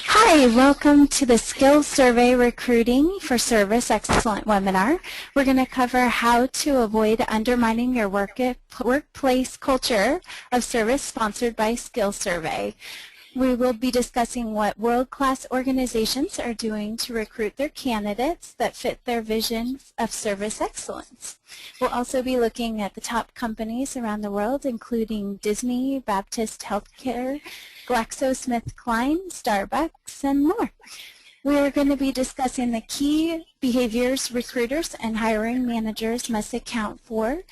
Hi, welcome to the SkillSurvey Recruiting for Service Excellent webinar. We're going to cover how to avoid undermining your workplace culture of service, sponsored by SkillSurvey. We will be discussing what world-class organizations are doing to recruit their candidates that fit their vision of service excellence. We'll also be looking at the top companies around the world, including Disney, Baptist Healthcare, GlaxoSmithKline, Starbucks, and more. We're going to be discussing the key behaviors recruiters and hiring managers must account for,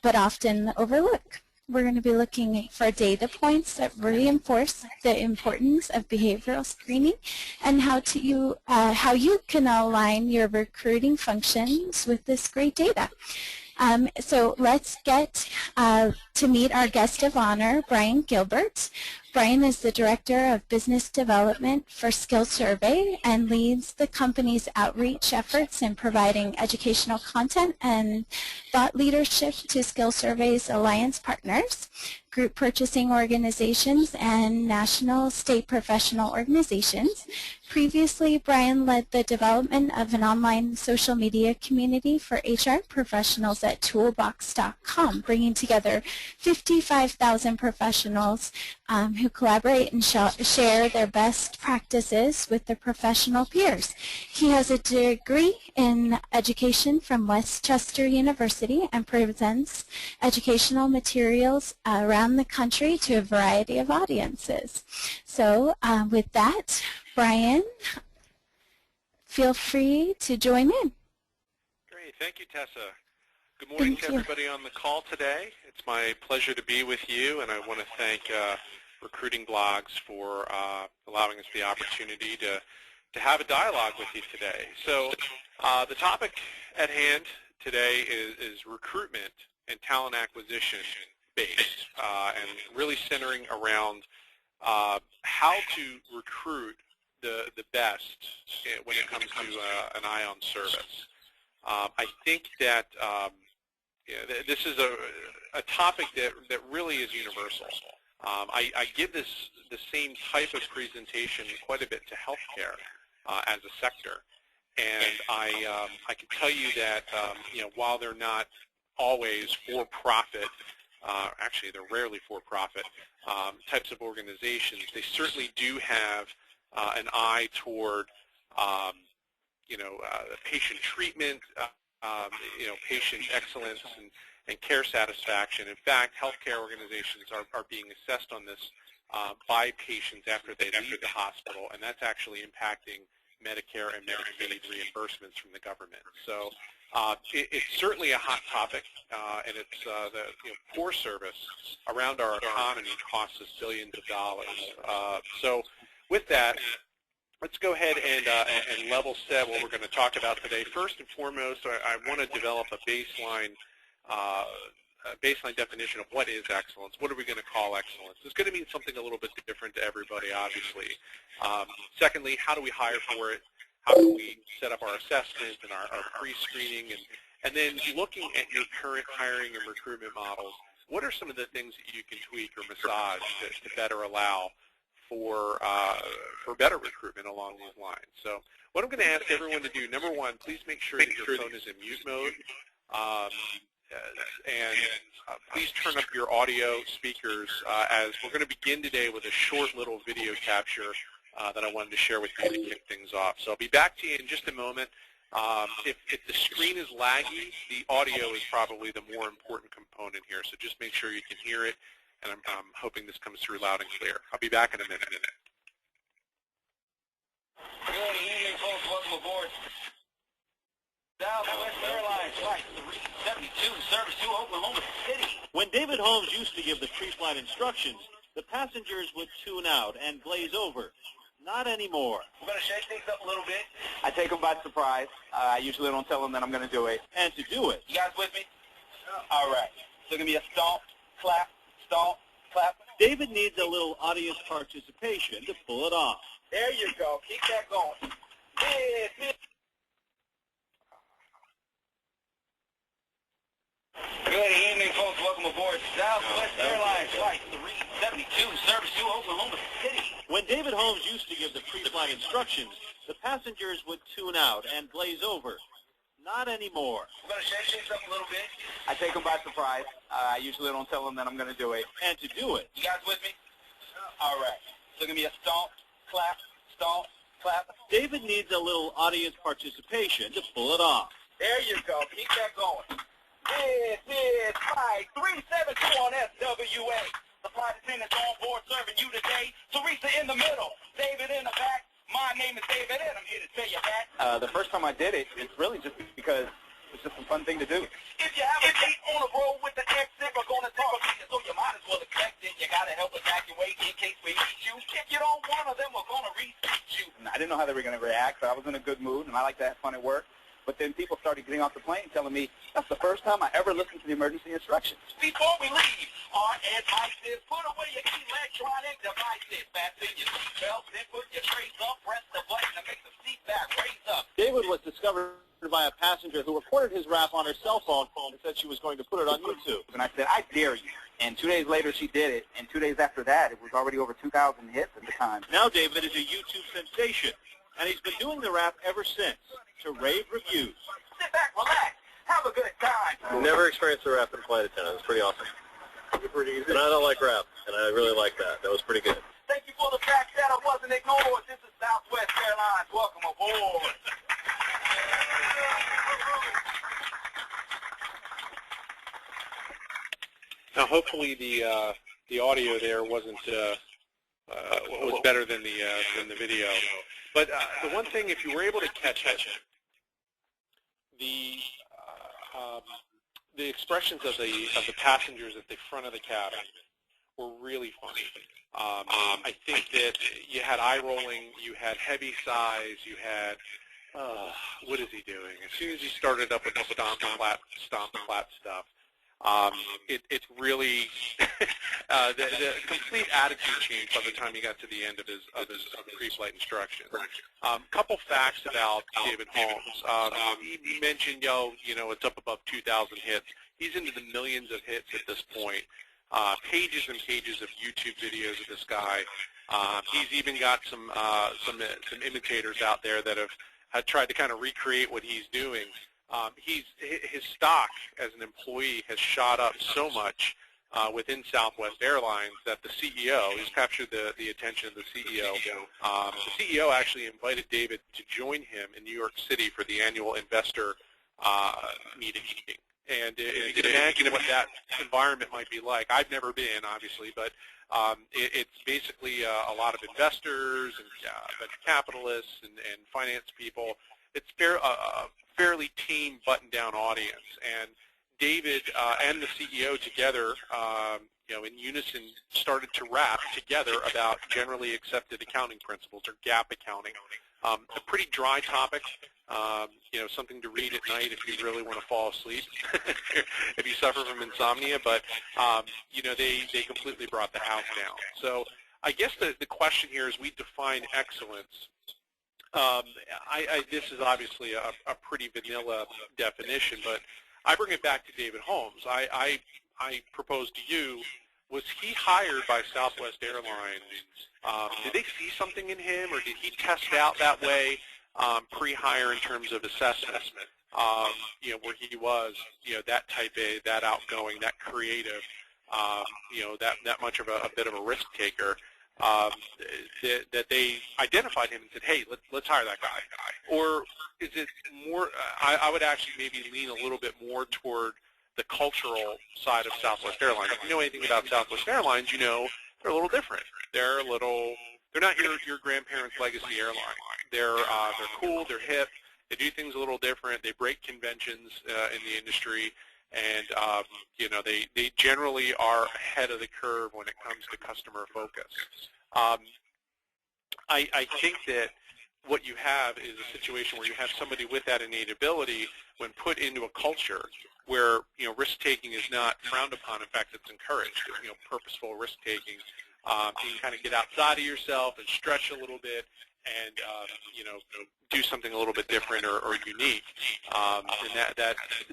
but often overlook. We're going to be looking for data points that reinforce the importance of behavioral screening and how you can align your recruiting functions with this great data. So let's get to meet our guest of honor, Brian Gilbert. Brian is the Director of Business Development for SkillSurvey and leads the company's outreach efforts in providing educational content and thought leadership to SkillSurvey's alliance partners, group purchasing organizations, and national state professional organizations. Previously, Brian led the development of an online social media community for HR professionals at toolbox.com, bringing together 55,000 professionals who collaborate and share their best practices with their professional peers. He has a degree in education from Westchester University and presents educational materials around the country to a variety of audiences. So with that, Brian, feel free to join in. Great. Thank you, Tessa. Good morning to everybody on the call today. It's my pleasure to be with you, and I want to thank Recruiting Blogs for allowing us the opportunity to have a dialogue with you today. So the topic at hand today is recruitment and talent acquisition based, and really centering around how to recruit the best when it comes to an eye on service. I think that this is a topic that really is universal. I give the same type of presentation quite a bit to healthcare as a sector, and I can tell you that while they're not always for-profit, actually they're rarely for-profit types of organizations, they certainly do have an eye toward patient treatment, patient excellence and care satisfaction. In fact, healthcare organizations are being assessed on this by patients after they leave the hospital, and that's actually impacting Medicare and Medicaid reimbursements from the government. So it's certainly a hot topic, and it's the poor service around our economy costs us billions of dollars. So with that, let's go ahead and level set what we're going to talk about today. First and foremost, I want to develop a baseline definition of what is excellence. What are we going to call excellence? It's going to mean something a little bit different to everybody, obviously. Secondly, how do we hire for it? How can we set up our assessment and our pre-screening? And then looking at your current hiring and recruitment models, what are some of the things that you can tweak or massage to better allow for better recruitment along these lines? So what I'm going to ask everyone to do, number one, please make sure that your phone is in mute mode. Please turn up your audio speakers as we're going to begin today with a short little video capture that I wanted to share with you to kick things off. So I'll be back to you in just a moment. If the screen is laggy, the audio is probably the more important component here, so just make sure you can hear it, and I'm hoping this comes through loud and clear. I'll be back in a minute. Good evening, folks. Welcome aboard Southwest Airlines Flight 372, service to Oklahoma City. When David Holmes used to give the pre-flight instructions, the passengers would tune out and glaze over. Not anymore. We're going to shake things up a little bit. I take them by surprise. I usually don't tell them that I'm going to do it. And to do it, you guys with me? All right. So give me a stomp, clap, stomp, clap. David needs a little audience participation to pull it off. There you go. Keep that going. Yeah. Good evening, folks. Welcome aboard Southwest Airlines Flight 372, service to Oklahoma City. When David Holmes used to give the pre-flight instructions, the passengers would tune out and glaze over. Not anymore. I'm going to shake things up a little bit. I take them by surprise. I usually don't tell them that I'm going to do it. And to do it, You guys with me? All right. So give me a stomp, clap, clap. David needs a little audience participation to pull it off. There you go. Keep that going. This is Flight 372 on SWA. The flight attendants on board serving you today. Teresa in the middle, David in the back. My name is David, and I'm here to tell you that. The first time I did it, it's really just because it's just a fun thing to do. If you have a seat on the road with the exit, we're going to talk to you, so you might as well expect it. You got to help evacuate in case we need you. If you don't want them, we're going to reseat you. I didn't know how they were going to react, but I was in a good mood, and I like to have fun at work. But then people started getting off the plane telling me, that's the first time I ever listened to the emergency instructions. Before we leave, our advice is put away your electronic devices. Fasten your seatbelts, then put your trays up, press the button to make the seat back raise up. David was discovered by a passenger who recorded his rap on her cell phone and said she was going to put it on YouTube. And I said, I dare you. And 2 days later, she did it. And 2 days after that, it was already over 2,000 hits at the time. Now David is a YouTube sensation, and he's been doing the rap ever since, to rave reviews. Sit back, relax, have a good time. Never experienced a rap in flight attendant. It's pretty awesome. Pretty easy. And I don't like rap, and I really like that. That was pretty good. Thank you for the fact that I wasn't ignored. This is Southwest Airlines. Welcome aboard. Now, hopefully the audio there wasn't was better than the video. But the one thing, if you were able to catch it, the expressions of the passengers at the front of the cabin were really funny. I think that you had eye rolling, you had heavy sighs, you had what is he doing? As soon as he started up with the stomp and clap stuff, it's really the complete attitude change by the time he got to the end of his pre-flight instructions. Couple facts about David Holmes. He mentioned, it's up above 2,000 hits. He's into the millions of hits at this point. Pages and pages of YouTube videos of this guy. He's even got some imitators out there that have tried to kind of recreate what he's doing. His stock as an employee has shot up so much within Southwest Airlines that the CEO, he's captured the attention of the CEO. The CEO actually invited David to join him in New York City for the annual investor meeting. And you can imagine what that environment might be like. I've never been, obviously, but it's basically a lot of investors and venture capitalists and finance people. It's a fairly tame, button-down audience. And David and the CEO together, in unison, started to rap together about generally accepted accounting principles, or GAAP accounting. A pretty dry topic, something to read at night if you really want to fall asleep, if you suffer from insomnia. But, they completely brought the house down. So I guess the question here is, we define excellence. This is obviously a pretty vanilla definition, but I bring it back to David Holmes. I propose to you, was he hired by Southwest Airlines? Did they see something in him, or did he test out that way pre-hire in terms of assessment? Where he was, that type A, that outgoing, that creative, that much of a bit of a risk taker. That they identified him and said, hey, let's hire that guy? Or is it more, I would actually maybe lean a little bit more toward the cultural side of Southwest Airlines. If you know anything about Southwest Airlines, they're a little different. They're not your grandparents' legacy airline. They're cool, they're hip, they do things a little different, they break conventions in the industry, and they generally are ahead of the curve when it comes to customer focus. I think that what you have is a situation where you have somebody with that innate ability, when put into a culture where risk-taking is not frowned upon. In fact, it's encouraged. Purposeful risk-taking. You can kind of get outside of yourself and stretch a little bit and do something a little bit different or unique, and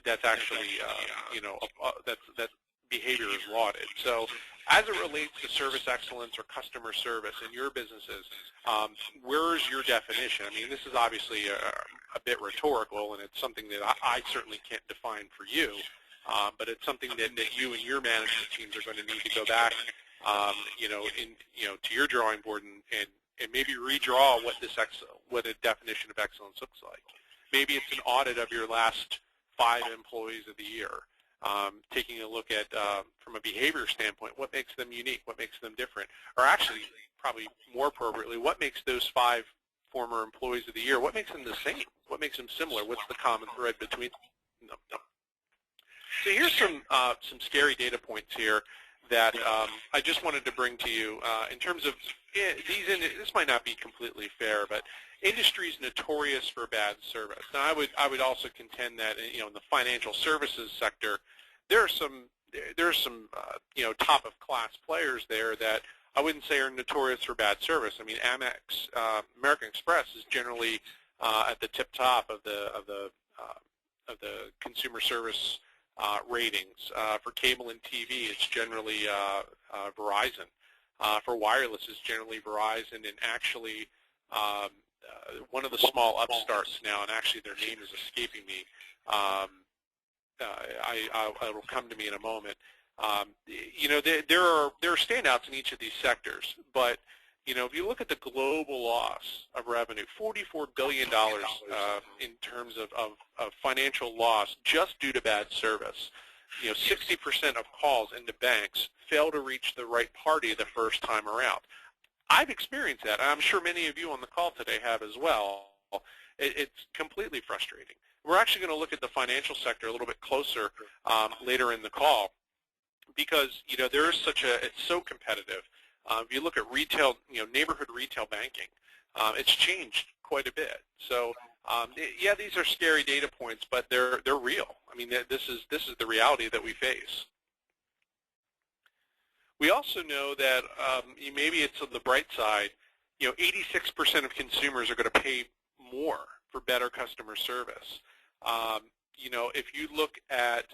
that's actually that behavior is lauded. So as it relates to service excellence or customer service in your businesses, where's your definition? I mean, this is obviously a bit rhetorical, and it's something that I certainly can't define for you, but it's something that you and your management teams are going to need to go back, to your drawing board and maybe redraw what a definition of excellence looks like. Maybe it's an audit of your last 5 employees of the year, taking a look at, from a behavior standpoint, what makes them unique, what makes them different, or actually, probably more appropriately, what makes those 5 former employees of the year, what makes them the same, what makes them similar, what's the common thread between them. So here's some scary data points here that I just wanted to bring to you in terms of this might not be completely fair, but industry is notorious for bad service. Now, I would also contend that in the financial services sector, there's some top of class players there that I wouldn't say are notorious for bad service. I mean, Amex, American Express is generally at the tip top of the consumer service ratings. For cable and TV, it's generally Verizon. For wireless, it's generally Verizon, and actually one of the small upstarts now, and actually their name is escaping me. It'll come to me in a moment. There are standouts in each of these sectors, but if you look at the global loss of revenue, $44 billion in terms of financial loss just due to bad service. 60% of calls into banks fail to reach the right party the first time around. I've experienced that, and I'm sure many of you on the call today have as well. It's completely frustrating. We're actually going to look at the financial sector a little bit closer later in the call because, there is it's so competitive. If you look at retail, neighborhood retail banking, it's changed quite a bit. So, yeah, these are scary data points, but they're real. I mean, this is the reality that we face. We also know that maybe it's on the bright side. 86% of consumers are going to pay more for better customer service. If you look at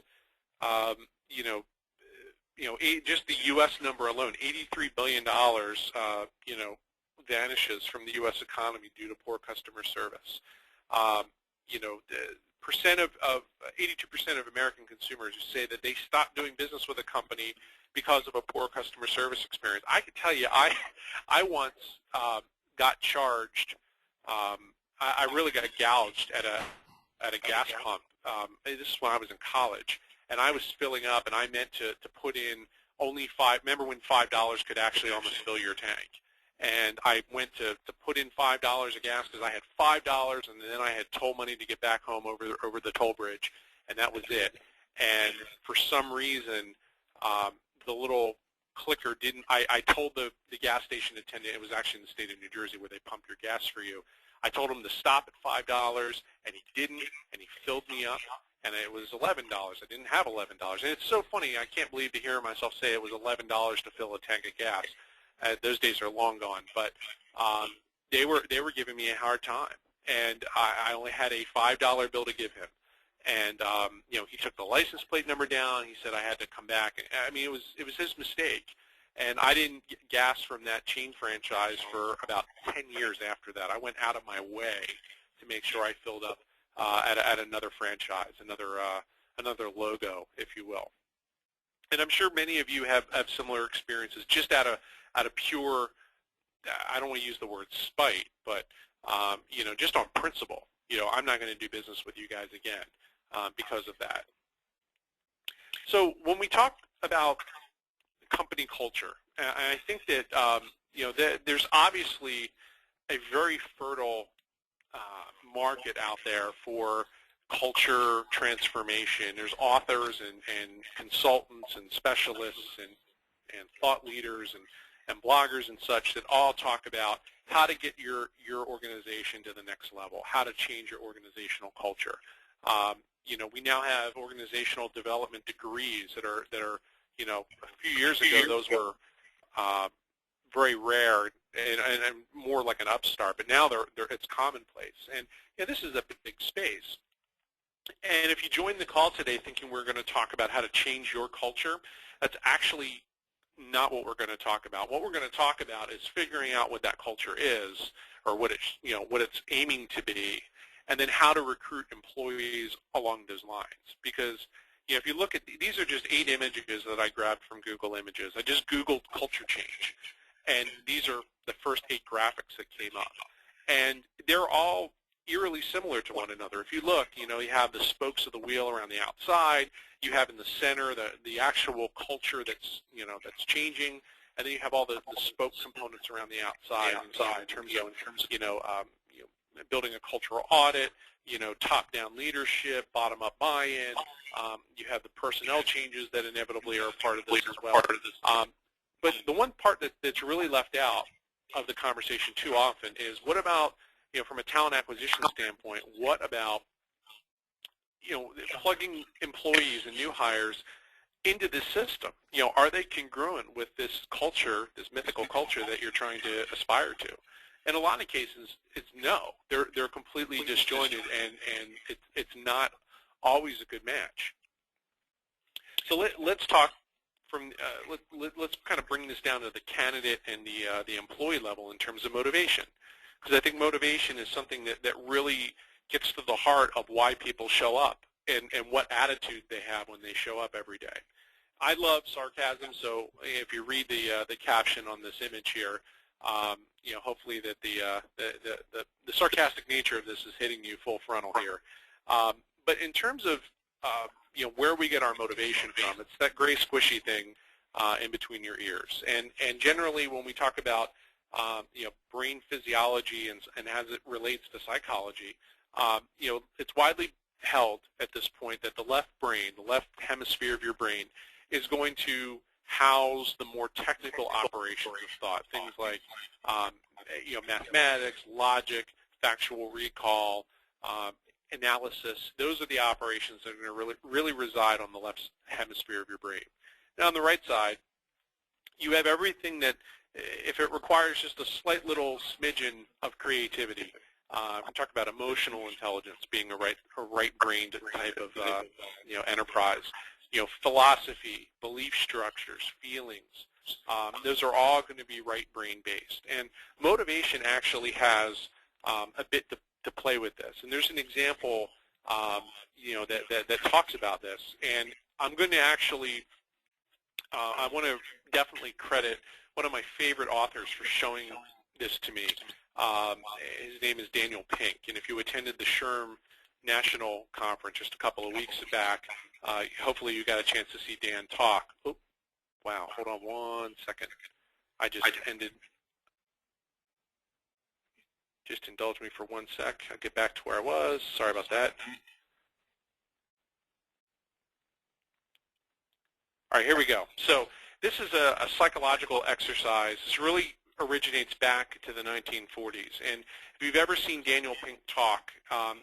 just the U.S. number alone, $83 billion, vanishes from the U.S. economy due to poor customer service. The percent of 82% of American consumers who say that they stopped doing business with a company because of a poor customer service experience. I can tell you, I once got charged. I really got gouged at a gas pump. This is when I was in college, and I was filling up, and I meant to put in only $5. Remember when $5 could actually almost fill your tank? And I went to put in $5 of gas because I had $5, and then I had toll money to get back home over the toll bridge, and that was it. And for some reason, the little clicker didn't. I told the gas station attendant, it was actually in the state of New Jersey where they pump your gas for you. I told him to stop at $5, and he didn't, and he filled me up, and it was $11. I didn't have $11. And it's so funny, I can't believe to hear myself say it was $11 to fill a tank of gas. Those days are long gone, but they were giving me a hard time, and I only had a $5 bill to give him. And he took the license plate number down. He said I had to come back. I mean, it was his mistake. And I didn't get gas from that chain franchise for about 10 years after that. I went out of my way to make sure I filled up at another franchise, another logo, if you will. And I'm sure many of you have similar experiences, just out of pure, I don't want to use the word spite, but just on principle. I'm not going to do business with you guys again because of that. So when we talk about company culture, and I think that there's obviously a very fertile market out there for culture transformation. There's authors and consultants and specialists and thought leaders and bloggers and such that all talk about how to get your organization to the next level, how to change your organizational culture. We now have organizational development degrees that are a few years ago those were very rare. and more like an upstart, but now it's commonplace. And this is a big space. And if you joined the call today thinking we're going to talk about how to change your culture, that's actually not what we're going to talk about. What we're going to talk about is figuring out what that culture is, or what it's aiming to be, and then how to recruit employees along those lines. Because if you look at, these are just 8 images that I grabbed from Google Images. I just Googled culture change, and these are the first 8 graphics that came up. And they're all eerily similar to one another. If you look, you have the spokes of the wheel around the outside. You have in the center the actual culture that's changing, and then you have all the spoke components around the outside. In terms of building a cultural audit, top-down leadership, bottom-up buy-in. You have the personnel changes that inevitably are a part of this as well. But the one part that's really left out of the conversation too often is, what about, from a talent acquisition standpoint, what about, plugging employees and new hires into this system? Are they congruent with this culture, this mythical culture that you're trying to aspire to? In a lot of cases, it's no. They're completely disjointed, and it's not always a good match. So let's talk from let's kind of bring this down to the candidate and the employee level in terms of motivation, because I think motivation is something that really gets to the heart of why people show up and what attitude they have when they show up every day. I love sarcasm, so if you read the caption on this image here, hopefully that the sarcastic nature of this is hitting you full frontal here. But in terms of where we get our motivation from, it's that gray squishy thing in between your ears. And generally, when we talk about brain physiology and as it relates to psychology, it's widely held at this point that the left brain, the left hemisphere of your brain, is going to house the more technical operations of thought, things like mathematics, logic, factual recall, analysis. Those are the operations that are going to really reside on the left hemisphere of your brain. Now on the right side, you have everything that, if it requires just a slight little smidgen of creativity, we talk about emotional intelligence being a right-brained type of enterprise. Philosophy, belief structures, feelings, those are all going to be right brain based. And motivation actually has a bit to play with this. And there's an example that talks about this. And I'm going to actually, I want to definitely credit one of my favorite authors for showing this to me. His name is Daniel Pink. And if you attended the SHRM National Conference just a couple of weeks back, hopefully you got a chance to see Dan talk. Oh, wow, hold on one second. I just ended. Just indulge me for 1 sec. I'll get back to where I was. Sorry about that. All right, here we go. So this is a psychological exercise. This really originates back to the 1940s. And if you've ever seen Daniel Pink talk,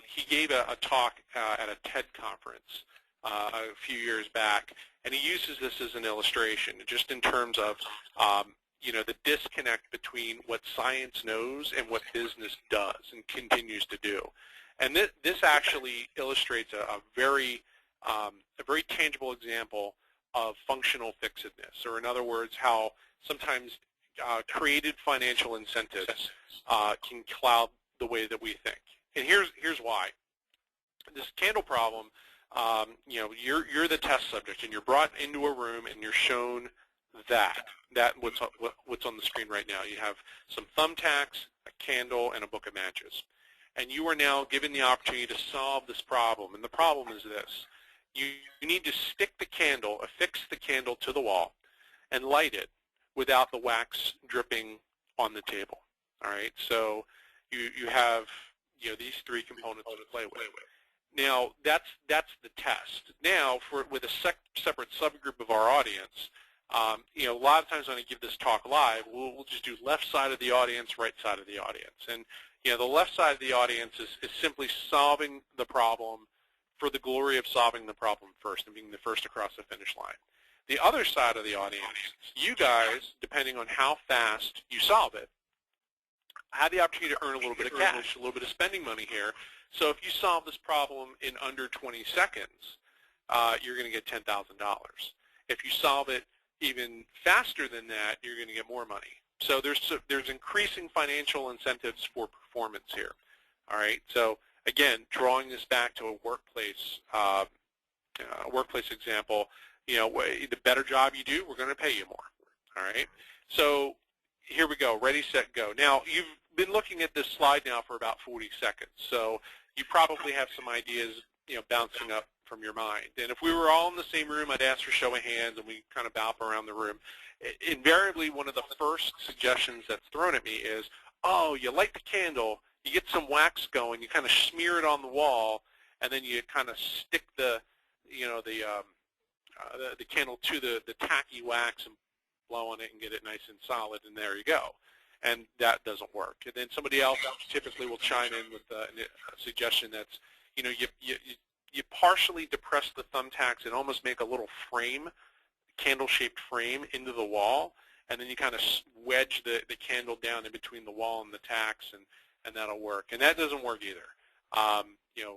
he gave a talk at a TED conference a few years back, and he uses this as an illustration, just in terms of the disconnect between what science knows and what business does and continues to do. And this actually illustrates a very tangible example of functional fixedness, or in other words, how sometimes created financial incentives can cloud the way that we think. And here's why. This candle problem, you're the test subject, and you're brought into a room and you're shown that what's on the screen right now. You have some thumbtacks, a candle, and a book of matches. And you are now given the opportunity to solve this problem. And the problem is this. You need to stick the candle, affix the candle to the wall, and light it without the wax dripping on the table. All right, so you have these 3 components to play with. Now that's the test. Now with a separate subgroup of our audience, a lot of times when I give this talk live, we'll just do left side of the audience, right side of the audience, and the left side of the audience is simply solving the problem for the glory of solving the problem first and being the first across the finish line. The other side of the audience, you guys, depending on how fast you solve it, have the opportunity to earn a little bit of cash, a little bit of spending money here. So if you solve this problem in under 20 seconds, you're going to get $10,000. If you solve it even faster than that, you're going to get more money. So there's increasing financial incentives for performance here. All right. So again, drawing this back to a workplace example, the better job you do, we're going to pay you more. All right. So here we go. Ready, set, go. Now you've been looking at this slide now for about 40 seconds. So you probably have some ideas, bouncing up from your mind. And if we were all in the same room, I'd ask for show of hands, and we kind of bop around the room. Invariably, one of the first suggestions that's thrown at me is, oh, you light the candle, you get some wax going, you kind of smear it on the wall, and then you kind of stick the candle to the tacky wax and blow on it and get it nice and solid, and there you go. And that doesn't work. And then somebody else typically will chime in with a suggestion that's, you partially depress the thumbtacks and almost make a little frame, candle-shaped frame into the wall, and then you kind of wedge the candle down in between the wall and the tacks, and that'll work. And that doesn't work either.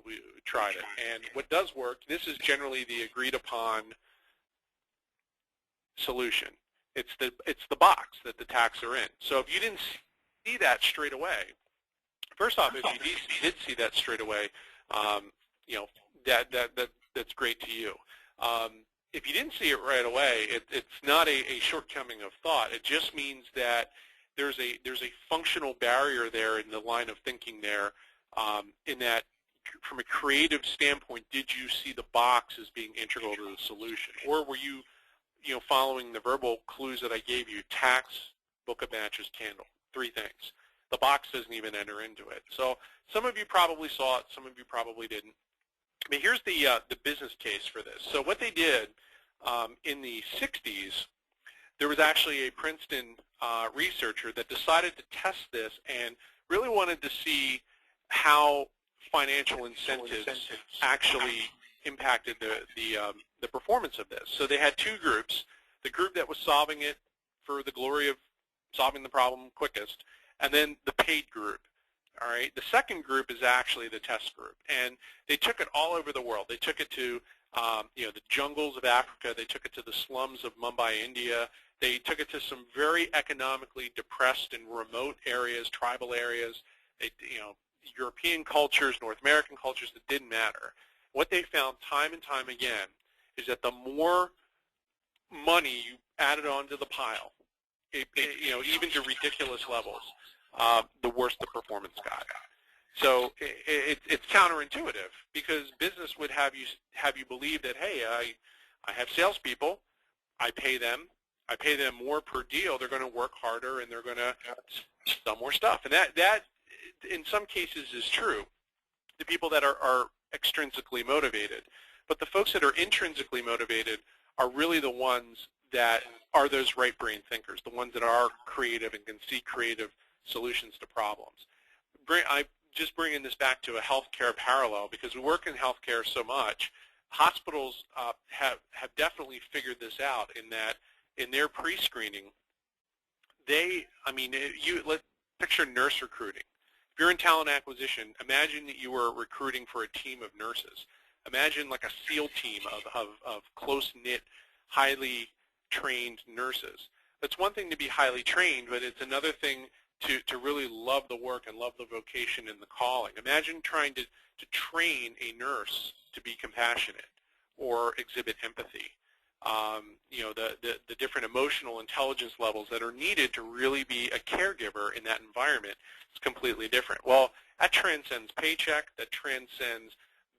We tried it. And what does work, this is generally the agreed-upon solution. It's the box that the tacks are in. So if you didn't see that straight away, first off, if you did see that straight away, that's great to you. If you didn't see it right away, it's not a shortcoming of thought. It just means that there's a functional barrier there in the line of thinking there, in that from a creative standpoint, did you see the box as being integral to the solution, or were you following the verbal clues that I gave you? Tacks, book of matches, candle, 3 things. The box doesn't even enter into it. So some of you probably saw it, some of you probably didn't. But here's the business case for this. So what they did in the 60s, there was actually a Princeton researcher that decided to test this and really wanted to see how financial incentives actually impacted the performance of this. So they had 2 groups: the group that was solving it for the glory of solving the problem quickest, and then the paid group. All right. The second group is actually the test group, and they took it all over the world. They took it to the jungles of Africa. They took it to the slums of Mumbai, India. They took it to some very economically depressed and remote areas, tribal areas. European cultures, North American cultures, it didn't matter. What they found time and time again is that the more money you added onto the pile, even to ridiculous levels, the worse the performance got. So it's counterintuitive, because business would have you believe that, hey, I have salespeople, I pay them more per deal, they're going to work harder and they're going to sell more stuff. And that in some cases is true, the people that are extrinsically motivated. But the folks that are intrinsically motivated are really the ones that are those right brain thinkers, the ones that are creative and can see creative solutions to problems. I just bringing this back to a healthcare parallel, because we work in healthcare so much. Hospitals have definitely figured this out, in that in their pre-screening, let's picture nurse recruiting. If you're in talent acquisition, imagine that you were recruiting for a team of nurses. Imagine like a SEAL team of close-knit, highly trained nurses. It's one thing to be highly trained, but it's another thing to really love the work and love the vocation and the calling. Imagine trying to train a nurse to be compassionate or exhibit empathy. The different emotional intelligence levels that are needed to really be a caregiver in that environment is completely different. Well, that transcends paycheck, that transcends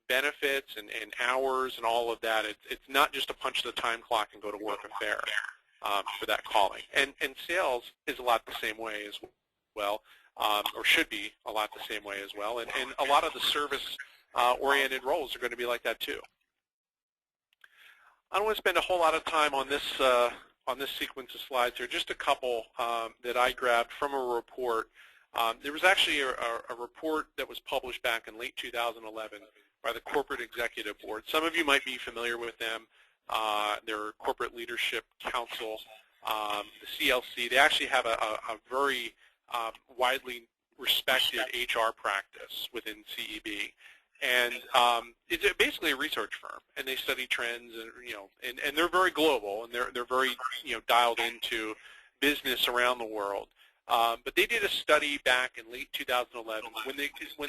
benefits and hours and all of that. It's not just a punch the time clock and go to work affair for that calling. And sales is a lot the same way as well, or should be a lot the same way as well. And a lot of the service-oriented roles are going to be like that too. I don't want to spend a whole lot of time on this sequence of slides here. Just a couple that I grabbed from a report. There was actually a report that was published back in late 2011 by the Corporate Executive Board. Some of you might be familiar with them. They're Corporate Leadership Council, the CLC. They actually have a very widely respected HR practice within CEB. And it's basically a research firm, and they study trends, and and they're very global, and they're very dialed into business around the world. But they did a study back in late 2011 when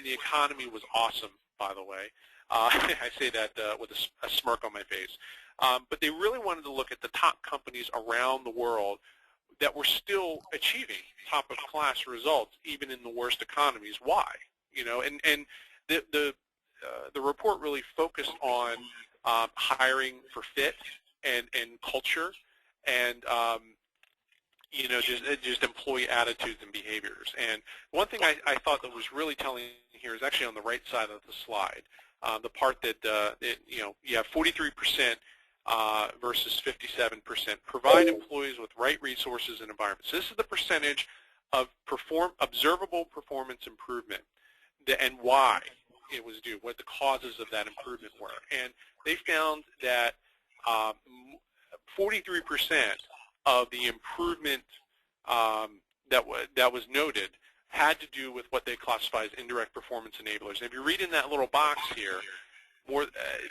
the economy was awesome. By the way, I say that with a smirk on my face. But they really wanted to look at the top companies around the world that were still achieving top-of-class results even in the worst economies. Why? And the report really focused on hiring for fit and culture and just employee attitudes and behaviors. And one thing I thought that was really telling here is actually on the right side of the slide, the part that you have 43% versus 57%. Provide employees with right resources and environments. So this is the percentage of observable performance improvement and why it was due, what the causes of that improvement were. And they found that 43% of the improvement that was noted had to do with what they classify as indirect performance enablers. And if you read in that little box here,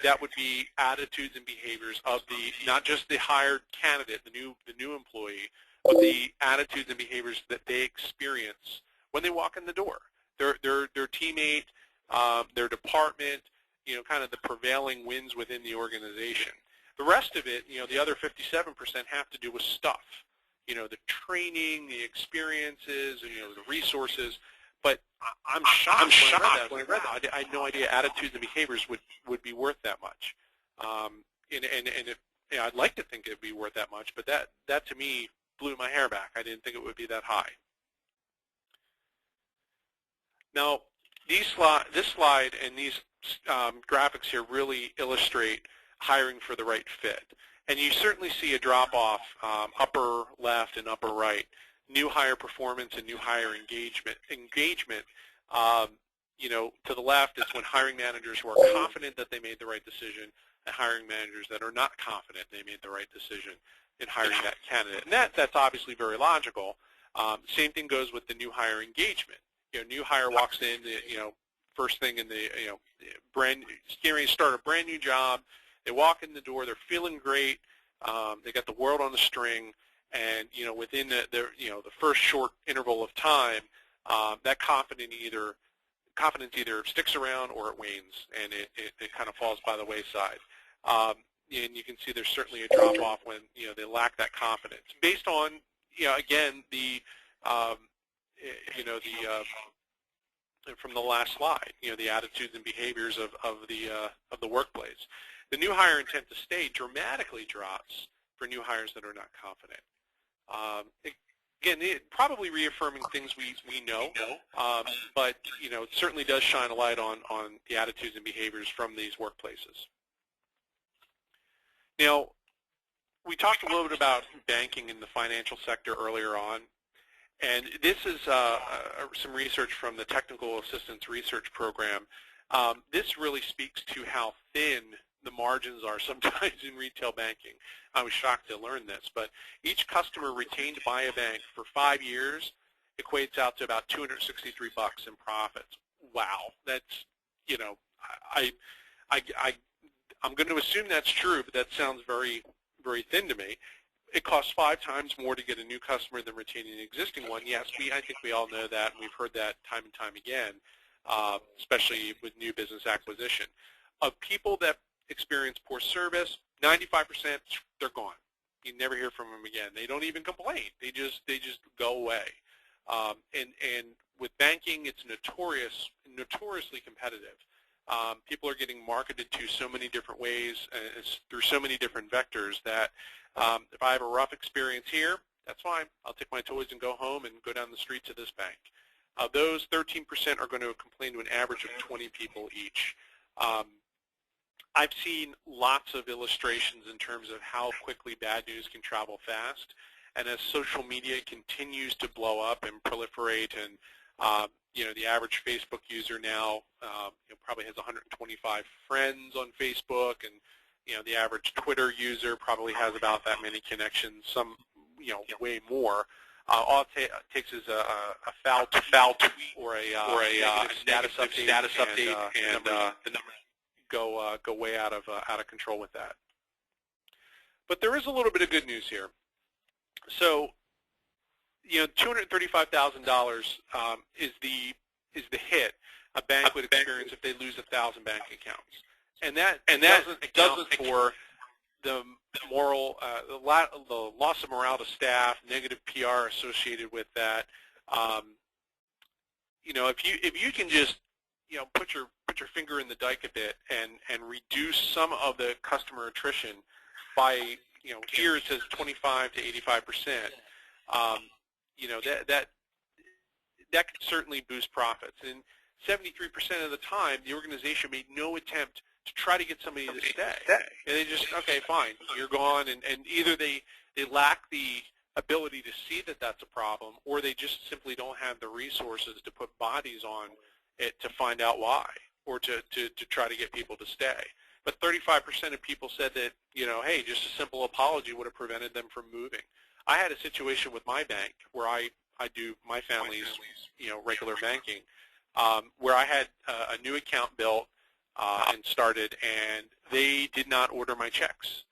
that would be attitudes and behaviors of not just the hired candidate, the new employee, but the attitudes and behaviors that they experience when they walk in the door. Their teammate, their department, kind of the prevailing winds within the organization. The rest of it, the other 57% have to do with stuff, the training, the experiences, the resources. But I'm shocked when I read that. I had no idea attitudes and behaviors would be worth that much. And if, I'd like to think it would be worth that much, but that to me blew my hair back. I didn't think it would be that high. Now, this slide and these graphics here really illustrate hiring for the right fit. And you certainly see a drop-off upper left and upper right. New hire performance and new hire engagement. To the left, it's when hiring managers who are confident that they made the right decision, and hiring managers that are not confident they made the right decision in hiring that candidate. And that's obviously very logical. Same thing goes with the new hire engagement. New hire walks in, first thing in the, getting ready to start a brand new job. They walk in the door, they're feeling great. They got the world on the string. And within the first short interval of time, that confidence either sticks around or it wanes, and it kind of falls by the wayside. And you can see there's certainly a drop off when they lack that confidence, based on again from the last slide, the attitudes and behaviors of the workplace. The new hire intent to stay dramatically drops for new hires that are not confident. Again, probably reaffirming things we know, but it certainly does shine a light on the attitudes and behaviors from these workplaces. Now, we talked a little bit about banking in the financial sector earlier on, and this is some research from the Technical Assistance Research Program. This really speaks to how thin the margins are sometimes in retail banking. I was shocked to learn this, but each customer retained by a bank for 5 years equates out to about $263 in profits. Wow, that's I'm going to assume that's true, but that sounds very, very thin to me. It costs 5 times more to get a new customer than retaining an existing one. Yes, I think we all know that, and we've heard that time and time again, especially with new business acquisition. Of people that experience poor service, 95%, they're gone. You never hear from them again. They don't even complain. They just go away. And with banking, it's notoriously competitive. People are getting marketed to so many different ways, through so many different vectors that if I have a rough experience here, that's fine. I'll take my toys and go home and go down the street to this bank. Those 13% are going to complain to an average of 20 people each. I've seen lots of illustrations in terms of how quickly bad news can travel fast, and as social media continues to blow up and proliferate, and the average Facebook user now probably has 125 friends on Facebook, and the average Twitter user probably has about that many connections, some way more. All it takes is a foul tweet or a status update, and the numbers go way out of control with that. But there is a little bit of good news here. So, $235,000 is the hit a bank would experience if they lose 1,000 bank accounts, and that doesn't account for the moral, the loss of morale to staff, negative PR associated with that. If you can just put your finger in the dike a bit and reduce some of the customer attrition by here it says 25 to 85%. That could certainly boost profits. And 73% of the time, the organization made no attempt to try to get somebody to stay. And they just, okay, fine, you're gone. And either they lack the ability to see that that's a problem, or they just simply don't have the resources to put bodies on it to find out why, or to try to get people to stay. But 35% of people said that, hey, just a simple apology would have prevented them from moving. I had a situation with my bank where I do my family's, regular banking, where I had a new account built and started, and they did not order my checks.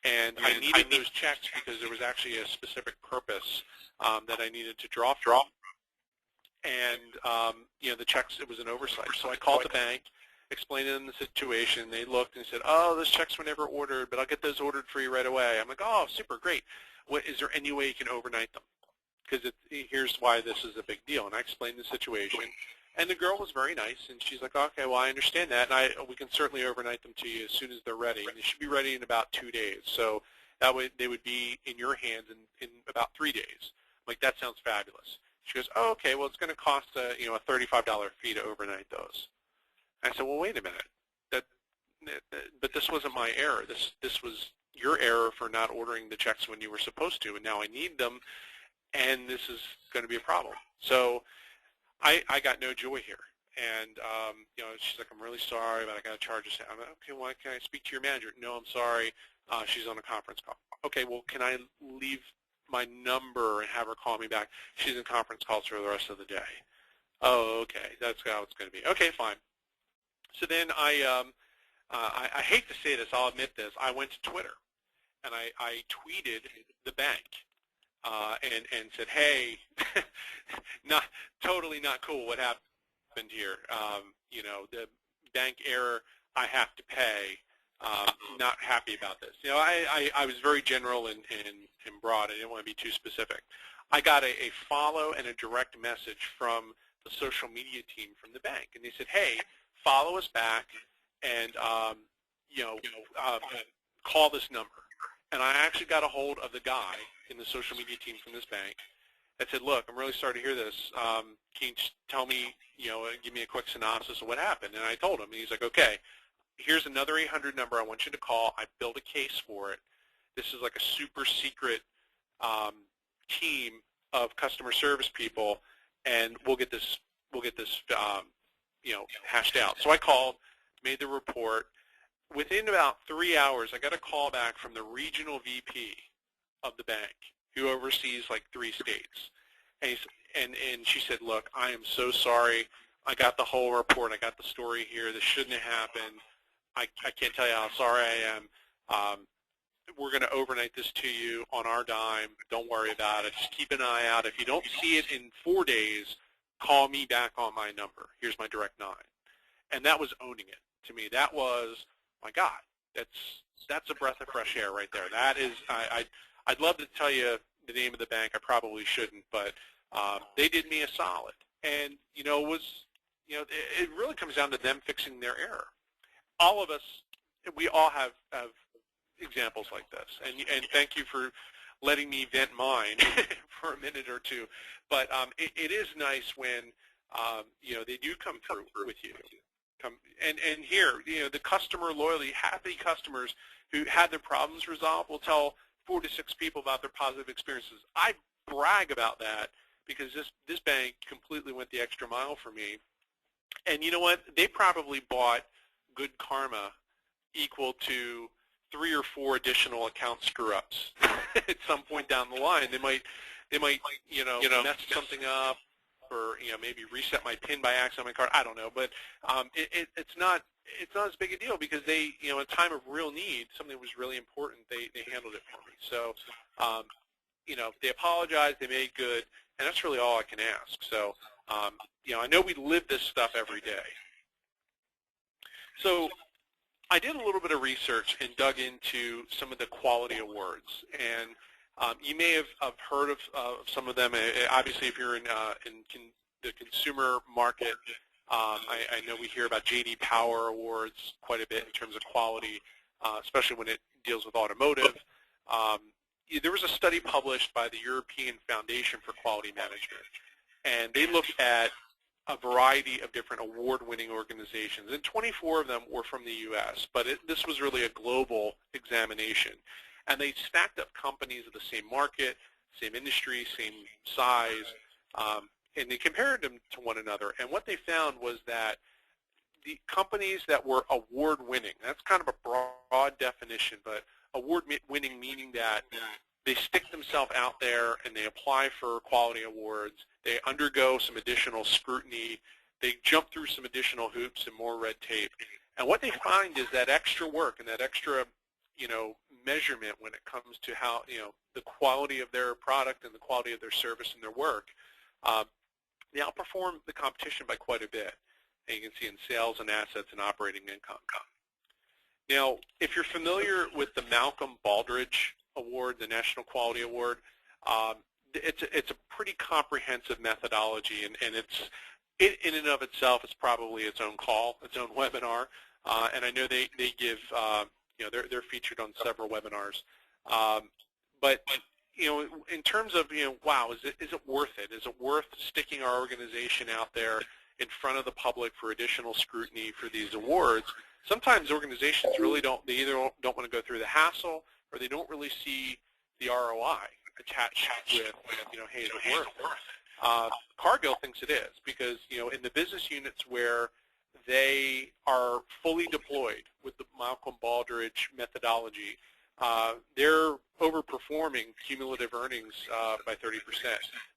And I needed those checks because there was actually a specific purpose that I needed to draw from. And, the checks, it was an oversight. So I called the bank, explained to them the situation. They looked and said, oh, those checks were never ordered, but I'll get those ordered for you right away. I'm like, oh, super, great. Is there any way you can overnight them? Because here's why this is a big deal. And I explained the situation. And the girl was very nice, and she's like, okay, well, I understand that, and we can certainly overnight them to you as soon as they're ready. And they should be ready in about 2 days. So that way they would be in your hands in about 3 days. I'm like, that sounds fabulous. She goes, oh, okay, well, it's going to cost a $35 fee to overnight those. I said, well, wait a minute. But this wasn't my error. This was your error for not ordering the checks when you were supposed to, and now I need them, and this is going to be a problem. So I got no joy here. And, she's like, I'm really sorry, but I got to charge this. I'm like, okay, well, can I speak to your manager? No, I'm sorry. She's on a conference call. Okay, well, can I leave my number and have her call me back? She's in conference calls for the rest of the day. Oh, okay, that's how it's going to be. Okay, fine. So then I hate to say this, I'll admit this, I went to Twitter, and I tweeted the bank and said, hey, totally not cool what happened here. The bank error, I have to pay. Not happy about this. I was very general and broad. I didn't want to be too specific. I got a follow and a direct message from the social media team from the bank, and they said, hey, follow us back and call this number. And I actually got a hold of the guy in the social media team from this bank that said, look, I'm really sorry to hear this. Can you tell me, give me a quick synopsis of what happened? And I told him, and he's like, okay, here's another 800 number I want you to call. I built a case for it. This is like a super secret team of customer service people, and we'll get this hashed out. So I called, made the report. Within about 3 hours, I got a call back from the regional VP of the bank, who oversees like 3 states. And she said, look, I am so sorry. I got the whole report. I got the story here. This shouldn't have happened. I can't tell you how sorry I am. We're going to overnight this to you on our dime. Don't worry about it. Just keep an eye out. If you don't see it in 4 days, call me back on my number. Here's my direct 9. And that was owning it to me. That was, my God, that's a breath of fresh air right there. That is, I'd love to tell you the name of the bank. I probably shouldn't, but they did me a solid. And it really comes down to them fixing their error. All of us, we all have examples like this. And thank you for letting me vent mine for a minute or two. But it is nice when they do come through with you. And here, the customer loyalty, happy customers who had their problems resolved will tell 4 to 6 people about their positive experiences. I brag about that because this bank completely went the extra mile for me. And you know what? They probably bought good karma equal to 3 or 4 additional account screw-ups at some point down the line. They might mess something up, or maybe reset my PIN by accident on my card. I don't know, but it's not as big a deal because they, at a time of real need, something that was really important, they handled it for me. So, they apologized, they made good, and that's really all I can ask. So, I know we live this stuff every day. So I did a little bit of research and dug into some of the quality awards, and you may have heard of some of them. Obviously, if you're in the consumer market, I know we hear about J.D. Power awards quite a bit in terms of quality, especially when it deals with automotive. There was a study published by the European Foundation for Quality Management, and they looked at a variety of different award-winning organizations, and 24 of them were from the U.S., but this was really a global examination. And they stacked up companies of the same market, same industry, same size, and they compared them to one another. And what they found was that the companies that were award-winning, that's kind of a broad definition, but award-winning meaning that they stick themselves out there and they apply for quality awards, they undergo some additional scrutiny, they jump through some additional hoops and more red tape. And what they find is that extra work and that extra, measurement when it comes to how, the quality of their product and the quality of their service and their work, they outperform the competition by quite a bit. And you can see in sales and assets and operating income. Now, if you're familiar with the Malcolm Baldrige Award, the National Quality Award, it's a pretty comprehensive methodology, and it in and of itself is probably its own call, its own webinar. And I know they give, they're featured on several webinars. But in terms of, wow, is it worth it? Is it worth sticking our organization out there in front of the public for additional scrutiny for these awards? Sometimes organizations really they either don't want to go through the hassle, or they don't really see the ROI attached with, hey, is it worth it? Cargill thinks it is because, in the business units where they are fully deployed with the Malcolm Baldrige methodology, they're overperforming cumulative earnings by 30%.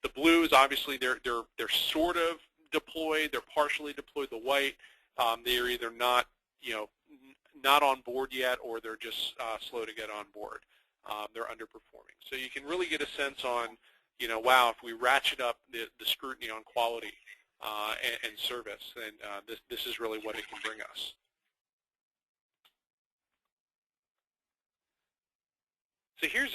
The blue is obviously they're sort of deployed, they're partially deployed. The white, they're either not not on board yet, or they're just slow to get on board. They're underperforming. So you can really get a sense on, wow, if we ratchet up the scrutiny on quality and service, then this is really what it can bring us. So here's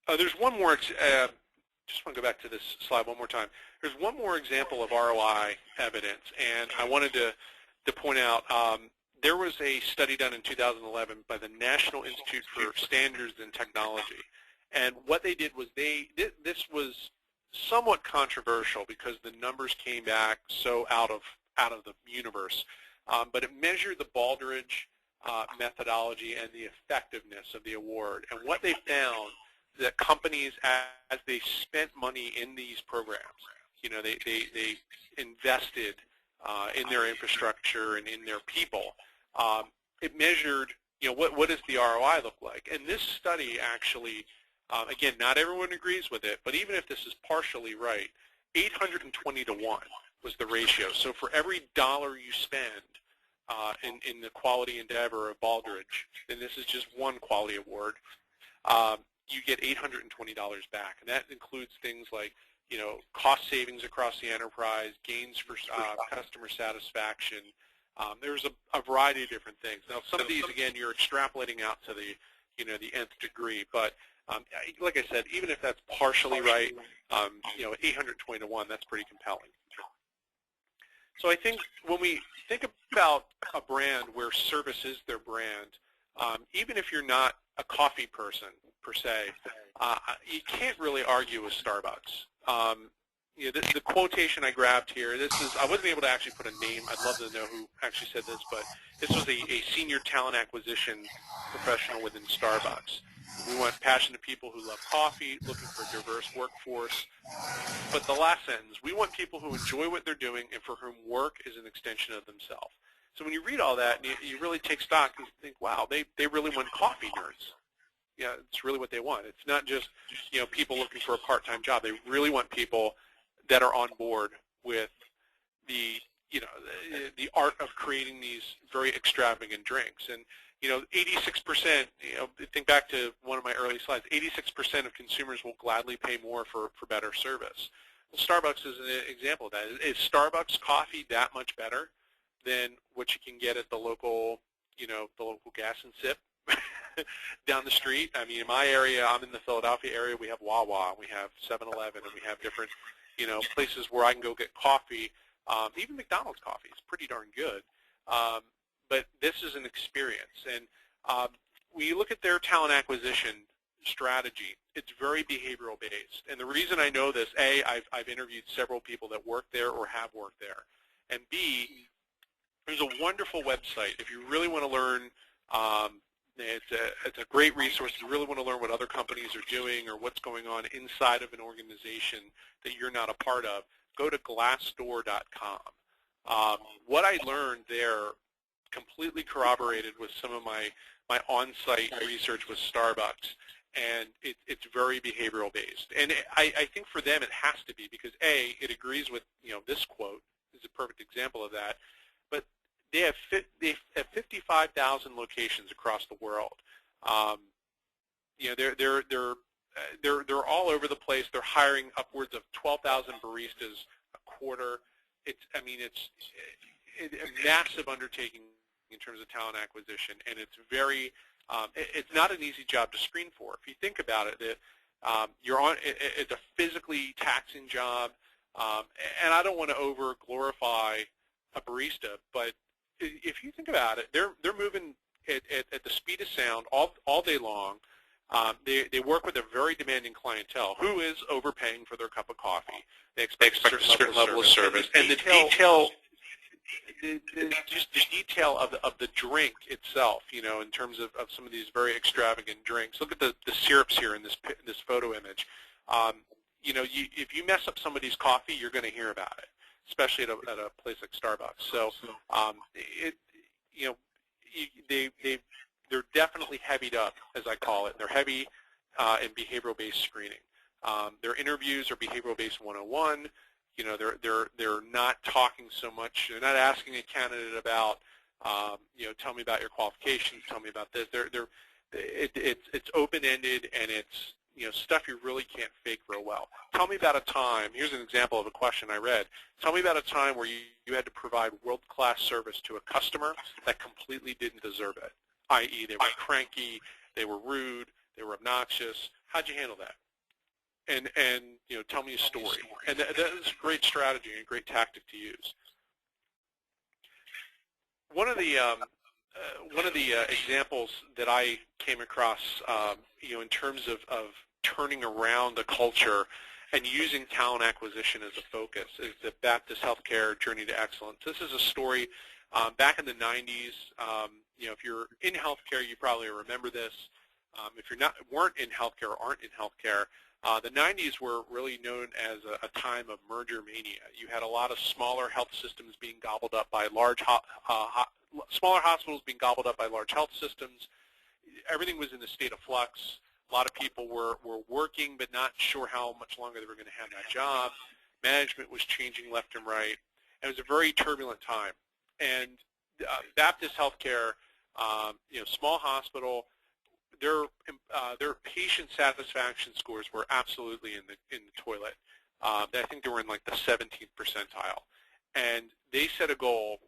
there's one more, just want to go back to this slide one more time. There's one more example of ROI evidence, and I wanted to point out there was a study done in 2011 by the National Institute for Standards and Technology, and what they did was this was somewhat controversial because the numbers came back so out of the universe, but it measured the Baldrige methodology and the effectiveness of the award. And what they found is that companies, as they spent money in these programs, they invested in their infrastructure and in their people. It measured, what does the ROI look like? And this study actually, again, not everyone agrees with it, but even if this is partially right, 820 to 1 was the ratio. So for every dollar you spend in the quality endeavor of Baldrige, and this is just one quality award, you get $820 back. And that includes things like, cost savings across the enterprise, gains for customer satisfaction. There's a variety of different things. Now, some of these, again, you're extrapolating out to the, the nth degree. But like I said, even if that's partially right, 820 to 1, that's pretty compelling. So I think when we think about a brand where service is their brand, even if you're not a coffee person per se, you can't really argue with Starbucks. The quotation I grabbed here, I wasn't able to actually put a name. I'd love to know who actually said this, but this was a senior talent acquisition professional within Starbucks. We want passionate people who love coffee, looking for a diverse workforce. But the last sentence, we want people who enjoy what they're doing and for whom work is an extension of themselves. So when you read all that, and you really take stock and think, wow, they really want coffee nerds. Yeah, it's really what they want. It's not just, people looking for a part-time job. They really want people that are on board with the, the art of creating these very extravagant drinks. And 86%, think back to one of my early slides, 86% of consumers will gladly pay more for better service. Well, Starbucks is an example of that. Is Starbucks coffee that much better than what you can get at the local, the local gas and sip down the street? I mean, in my area, I'm in the Philadelphia area, we have Wawa, we have 7-Eleven, and we have different, places where I can go get coffee. Even McDonald's coffee is pretty darn good. But this is an experience. And when you look at their talent acquisition strategy, it's very behavioral based. And the reason I know this, A, I've interviewed several people that work there or have worked there. And B, there's a wonderful website. If you really want to learn, it's a great resource. If you really want to learn what other companies are doing or what's going on inside of an organization that you're not a part of, go to glassdoor.com. What I learned there completely corroborated with some of my on-site research with Starbucks, and it's very behavioral based. And I think for them it has to be, because A, it agrees with, this quote is a perfect example of that, but they have 55,000 locations across the world. They're all over the place. They're hiring upwards of 12,000 baristas a quarter. It's a massive undertaking in terms of talent acquisition, and it's very, it's not an easy job to screen for. If you think about it, it's a physically taxing job, and I don't want to over glorify a barista, but if you think about it, they're moving at the speed of sound all day long. They work with a very demanding clientele who is overpaying for their cup of coffee. They expect a certain level of service, and the detail. Just the detail of the drink itself, in terms of some of these very extravagant drinks. Look at the syrups here in this photo image. If you mess up somebody's coffee, you're going to hear about it, especially at a place like Starbucks. So, they're definitely heavied up, as I call it. They're heavy in behavioral-based screening. Their interviews are behavioral-based 101. They're not talking so much. They're not asking a candidate about, tell me about your qualifications, tell me about this. It's open-ended, and it's stuff you really can't fake real well. Tell me about a time. Here's an example of a question I read. Tell me about a time where you had to provide world-class service to a customer that completely didn't deserve it, i.e., they were cranky, they were rude, they were obnoxious. How'd you handle that? And tell me a story. And that is a great strategy and a great tactic to use. One of the examples that I came across, in terms of turning around the culture and using talent acquisition as a focus, is the Baptist Healthcare Journey to Excellence. This is a story back in the 90s. If you're in healthcare, you probably remember this. If you weren't in healthcare or aren't in healthcare, the 90s were really known as a time of merger mania. You had a lot of smaller health systems being gobbled up by smaller hospitals being gobbled up by large health systems. Everything was in a state of flux. A lot of people were working but not sure how much longer they were going to have that job. Management was changing left and right. It was a very turbulent time. And Baptist Healthcare, small hospital, their patient satisfaction scores were absolutely in the toilet. I think they were in like the 17th percentile. And they set a goal.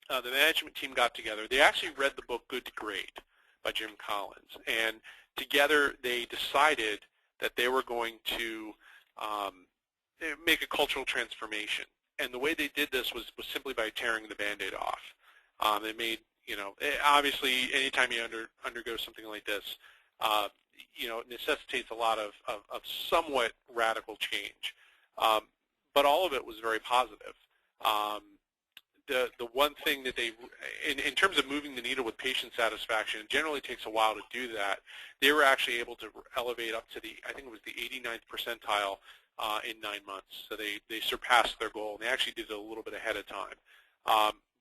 The management team got together. They actually read the book Good to Great by Jim Collins. And together they decided that they were going to make a cultural transformation. And the way they did this was simply by tearing the Band-Aid off. They made, obviously anytime you undergo something like this, it necessitates a lot of somewhat radical change. But all of it was very positive. The one thing that they, in terms of moving the needle with patient satisfaction, it generally takes a while to do that. They were actually able to elevate up to I think it was the 89th percentile in 9 months. So they surpassed their goal, and they actually did it a little bit ahead of time.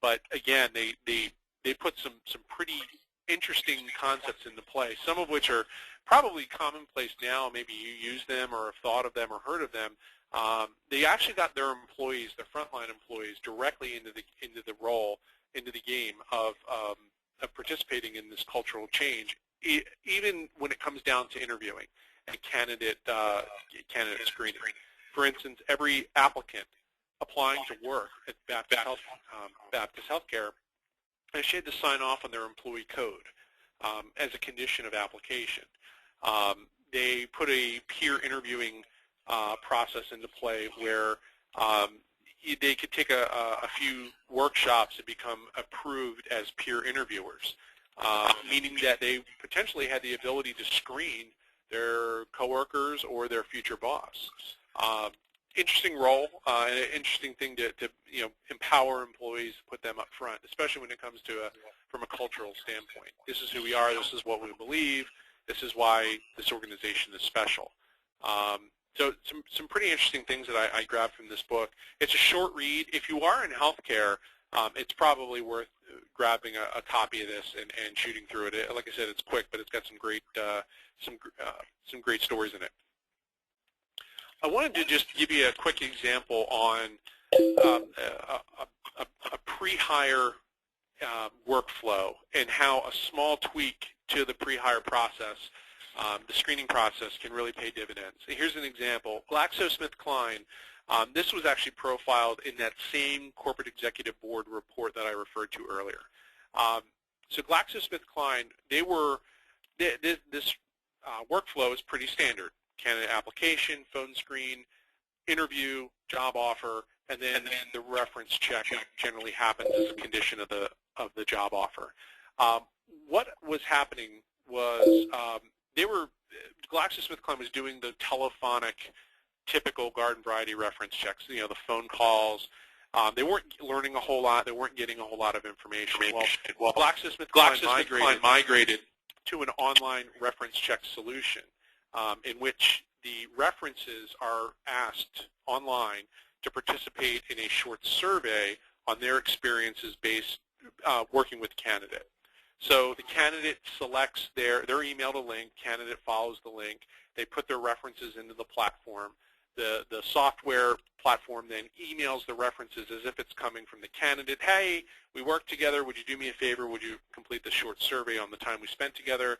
but again, they put some pretty interesting concepts into play, some of which are probably commonplace now. Maybe you use them or have thought of them or heard of them. They actually got their employees, their frontline employees, directly into the role, into the game of participating in this cultural change, even when it comes down to interviewing and candidate screening. For instance, every applicant applying to work at Baptist Healthcare actually had to sign off on their employee code as a condition of application. They put a peer interviewing process into play where they could take a few workshops to become approved as peer interviewers, meaning that they potentially had the ability to screen their coworkers or their future boss. Interesting role, and an interesting thing to empower employees, put them up front, especially when it comes to from a cultural standpoint. This is who we are. This is what we believe. This is why this organization is special. So some pretty interesting things that I grabbed from this book. It's a short read. If you are in healthcare, it's probably worth grabbing a copy of this and shooting through it. Like I said, it's quick, but it's got some great stories in it. I wanted to just give you a quick example on a pre-hire workflow and how a small tweak to the pre-hire process, the screening process, can really pay dividends. Here's an example. GlaxoSmithKline, this was actually profiled in that same corporate executive board report that I referred to earlier. So GlaxoSmithKline, this workflow is pretty standard. Candidate application, phone screen, interview, job offer, and then the reference check generally happens as a condition of the job offer. What was happening was GlaxoSmithKline was doing the telephonic, typical garden variety reference checks. The phone calls. They weren't learning a whole lot. They weren't getting a whole lot of information. Well, GlaxoSmithKline migrated to an online reference check solution, in which the references are asked online to participate in a short survey on their experiences based working with the candidate. So the candidate selects they're emailed a link, candidate follows the link, they put their references into the platform. The software platform then emails the references as if it's coming from the candidate. Hey, we worked together, would you do me a favor, would you complete the short survey on the time we spent together?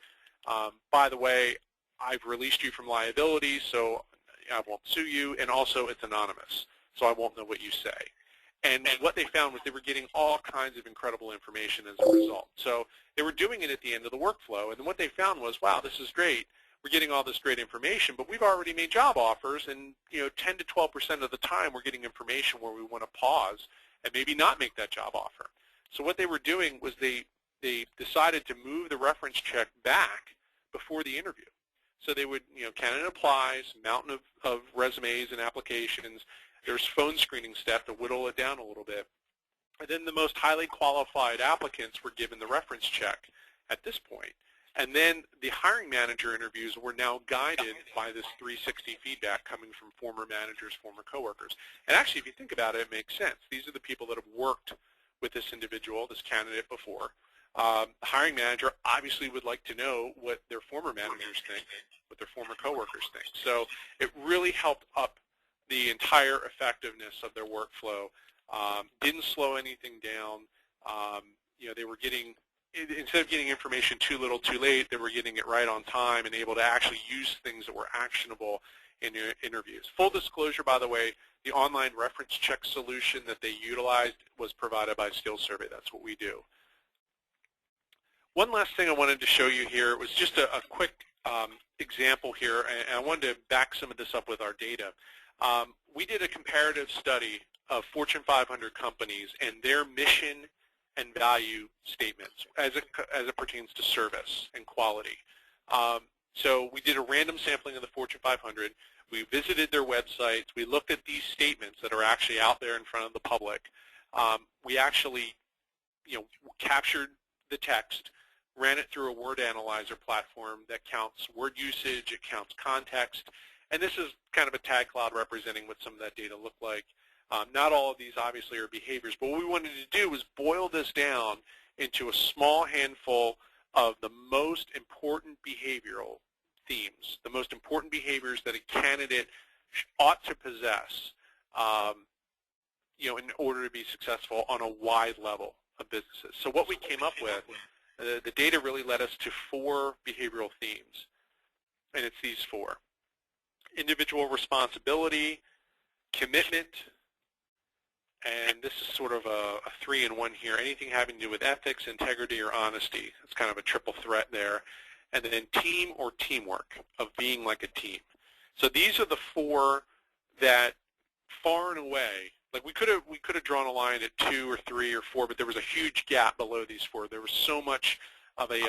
By the way, I've released you from liability, so I won't sue you, and also it's anonymous, so I won't know what you say. And what they found was they were getting all kinds of incredible information as a result. So they were doing it at the end of the workflow, and what they found was, wow, this is great. We're getting all this great information, but we've already made job offers, and 10 to 12% of the time we're getting information where we want to pause and maybe not make that job offer. So what they were doing was they decided to move the reference check back before the interview. So they would, candidate applies, mountain of resumes and applications. There's phone screening step to whittle it down a little bit. And then the most highly qualified applicants were given the reference check at this point. And then the hiring manager interviews were now guided by this 360 feedback coming from former managers, former coworkers. And actually, if you think about it, it makes sense. These are the people that have worked with this individual, this candidate before. The hiring manager obviously would like to know what their former managers think, what their former coworkers think. So it really helped up the entire effectiveness of their workflow. Didn't slow anything down. They were getting, instead of getting information too little, too late, they were getting it right on time and able to actually use things that were actionable in their interviews. Full disclosure, by the way, the online reference check solution that they utilized was provided by SkillSurvey. That's what we do. One last thing I wanted to show you here was just a quick example here, and I wanted to back some of this up with our data. We did a comparative study of Fortune 500 companies and their mission and value statements as it pertains to service and quality. So we did a random sampling of the Fortune 500. We visited their websites. We looked at these statements that are actually out there in front of the public. We actually, captured the text, ran it through a word analyzer platform that counts word usage, it counts context, and this is kind of a tag cloud representing what some of that data looked like. Not all of these obviously are behaviors, but what we wanted to do was boil this down into a small handful of the most important behavioral themes, the most important behaviors that a candidate ought to possess, in order to be successful on a wide level of businesses. So what we came up with, the data really led us to 4 behavioral themes, and it's these 4: individual responsibility, commitment, and this is sort of a 3-in-1 here, anything having to do with ethics, integrity, or honesty. It's kind of a triple threat there. And then team or teamwork, of being like a team. So these are the 4 that far and away, like we could have drawn a line at 2 or 3 or 4, but there was a huge gap below these 4. There was so much of a,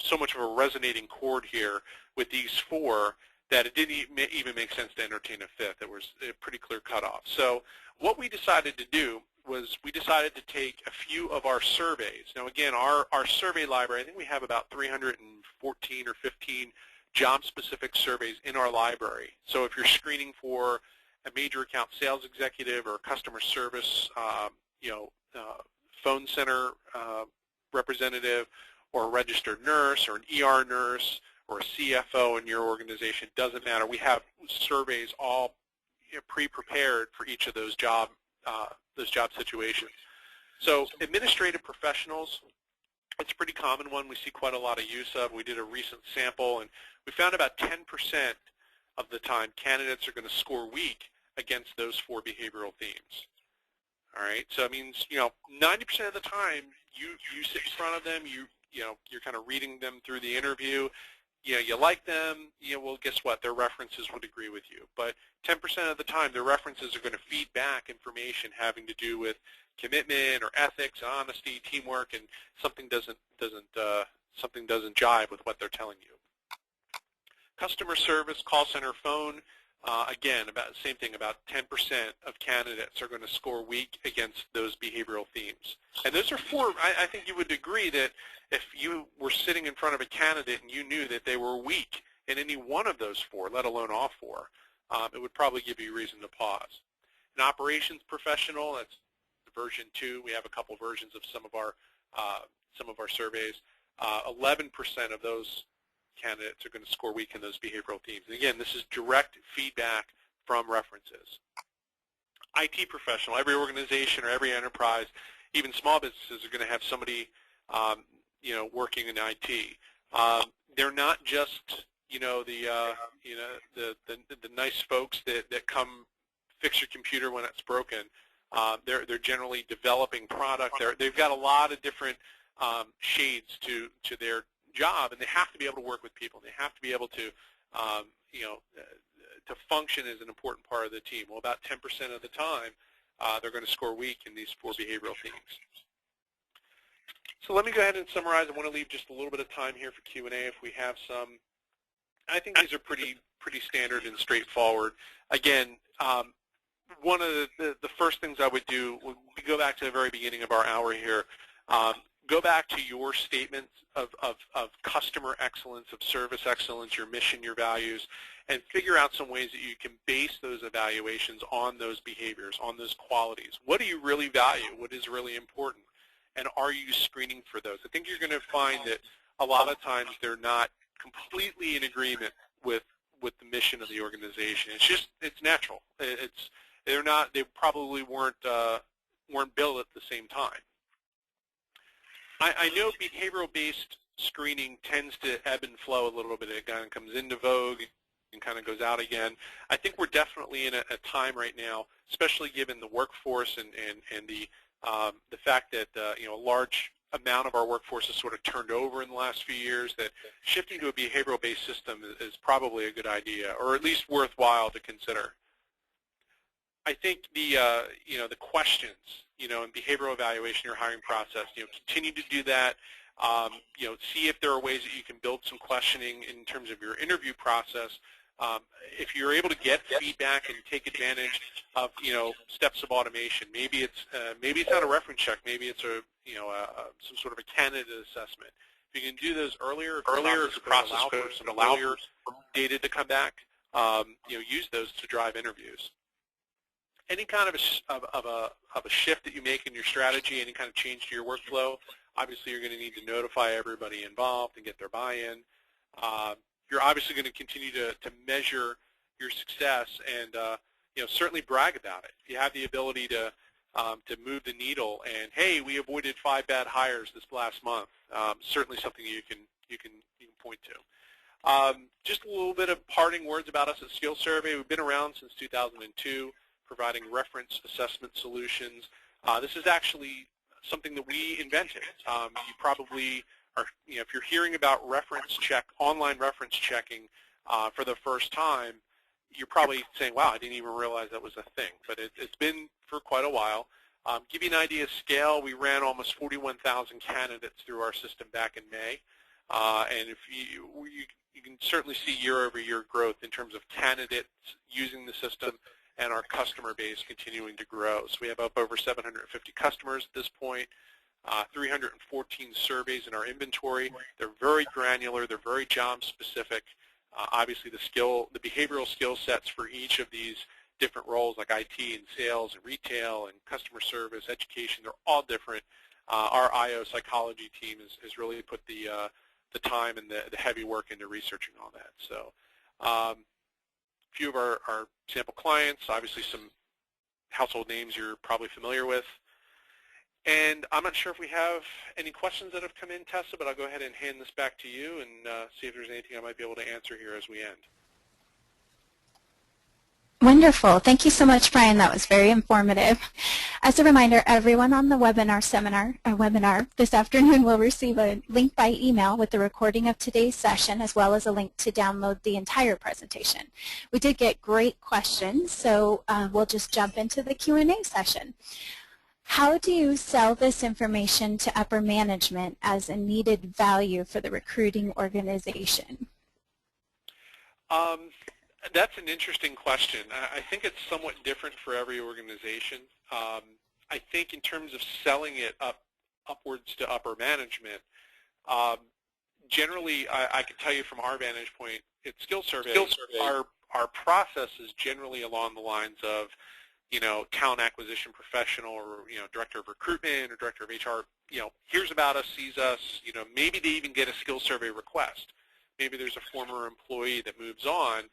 so much of a resonating chord here with these 4 that it didn't even make sense to entertain a 5th. It was a pretty clear cutoff. So what we decided to do was we decided to take a few of our surveys. Now again, our survey library, I think we have about 314 or 15 job-specific surveys in our library. So if you're screening for a major account sales executive or a customer service, phone center representative, or a registered nurse, or an ER nurse, or a CFO in your organization, doesn't matter. We have surveys all pre-prepared for each of those job situations. So administrative professionals, it's a pretty common one. We see quite a lot of use of. We did a recent sample, and we found about 10% of the time candidates are going to score weak against those 4 behavioral themes. All right, so it means 90% of the time you sit in front of them, you're kind of reading them through the interview. You like them, well, guess what? Their references would agree with you. But 10% of the time, their references are going to feed back information having to do with commitment or ethics, honesty, teamwork, and something doesn't jive with what they're telling you. Customer service, call center, phone, again, about the same thing. About 10% of candidates are going to score weak against those behavioral themes. And those are 4. I think you would agree that if you were sitting in front of a candidate and you knew that they were weak in any one of those 4, let alone all 4, it would probably give you reason to pause. An operations professional, that's version 2. We have a couple versions of some of our surveys. 11% of those candidates are going to score weak in those behavioral themes. And again, this is direct feedback from references. IT professional, every organization or every enterprise, even small businesses, are going to have somebody working in IT. They're not just the nice folks that come fix your computer when it's broken. They're generally developing product. They've got a lot of different shades to their job, and they have to be able to work with people. They have to be able to to function as an important part of the team. Well, about 10% of the time, they're going to score weak in these 4 behavioral themes. So let me go ahead and summarize. I want to leave just a little bit of time here for Q&A if we have some. I think these are pretty standard and straightforward. Again, one of the first things I would do, we go back to the very beginning of our hour here, go back to your statements of customer excellence, of service excellence, your mission, your values, and figure out some ways that you can base those evaluations on those behaviors, on those qualities. What do you really value? What is really important? And are you screening for those? I think you're going to find that a lot of times they're not completely in agreement with the mission of the organization. It's natural. They probably weren't built at the same time. I know behavioral-based screening tends to ebb and flow a little bit. It kind of comes into vogue and kind of goes out again. I think we're definitely in a time right now, especially given the workforce and the fact that a large amount of our workforce has sort of turned over in the last few years, that shifting to a behavioral-based system is probably a good idea, or at least worthwhile to consider. I think the questions, in behavioral evaluation, your hiring process, continue to do that. See if there are ways that you can build some questioning in terms of your interview process. If you're able to get feedback and take advantage of steps of automation, maybe it's not a reference check, maybe it's some sort of a candidate assessment. If you can do those earlier, the process could allow for some earlier data to come back. use those to drive interviews. Any kind of a shift that you make in your strategy, any kind of change to your workflow, obviously you're going to need to notify everybody involved and get their buy-in. You're obviously going to continue to measure your success and certainly brag about it. If you have the ability to move the needle and, hey, we avoided 5 bad hires this last month, certainly something you can point to. Just a little bit of parting words about us at SkillSurvey. We've been around since 2002, providing reference assessment solutions. This is actually something that we invented. You probably are, if you're hearing about online reference checking for the first time, you're probably saying, wow, I didn't even realize that was a thing. But it's been for quite a while. Give you an idea of scale, we ran almost 41,000 candidates through our system back in May. And if you can certainly see year-over-year growth in terms of candidates using the system and our customer base continuing to grow. So we have up over 750 customers at this point, 314 surveys in our inventory. They're very granular. They're very job-specific. Obviously, the behavioral skill sets for each of these different roles, like IT and sales and retail and customer service, education, they're all different. Our IO psychology team has really put the time and the heavy work into researching all that. So a few of our sample clients, obviously some household names you're probably familiar with. And I'm not sure if we have any questions that have come in, Tessa, but I'll go ahead and hand this back to you and see if there's anything I might be able to answer here as we end. Wonderful. Thank you so much, Brian. That was very informative. As a reminder, everyone on the webinar this afternoon will receive a link by email with the recording of today's session, as well as a link to download the entire presentation. We did get great questions, so we'll just jump into the Q&A session. How do you sell this information to upper management as a needed value for the recruiting organization? That's an interesting question. I think it's somewhat different for every organization. I think in terms of selling it upwards to upper management, generally I can tell you from our vantage point at SkillSurvey, our process is generally along the lines of, talent acquisition professional or, director of recruitment or director of HR, hears about us, sees us, maybe they even get a SkillSurvey request. Maybe there's a former employee that moves on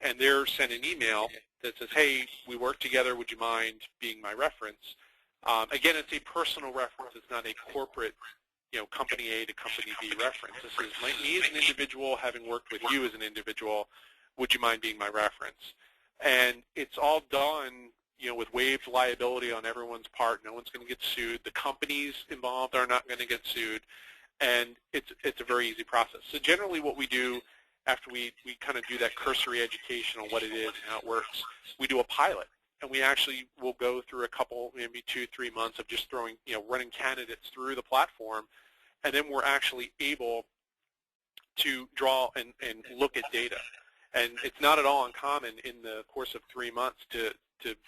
and they're sent an email that says, hey, we work together, would you mind being my reference? Again, it's a personal reference. It's not a corporate, company A to company B reference. This is me as an individual, having worked with you as an individual, would you mind being my reference? And it's all done, with waived liability on everyone's part. No one's going to get sued. The companies involved are not going to get sued. And it's a very easy process. So generally what we do after we kind of do that cursory education on what it is and how it works, we do a pilot. And we actually will go through a couple, maybe 2-3 months of just running candidates through the platform. And then we're actually able to draw and look at data. And it's not at all uncommon in the course of 3 months to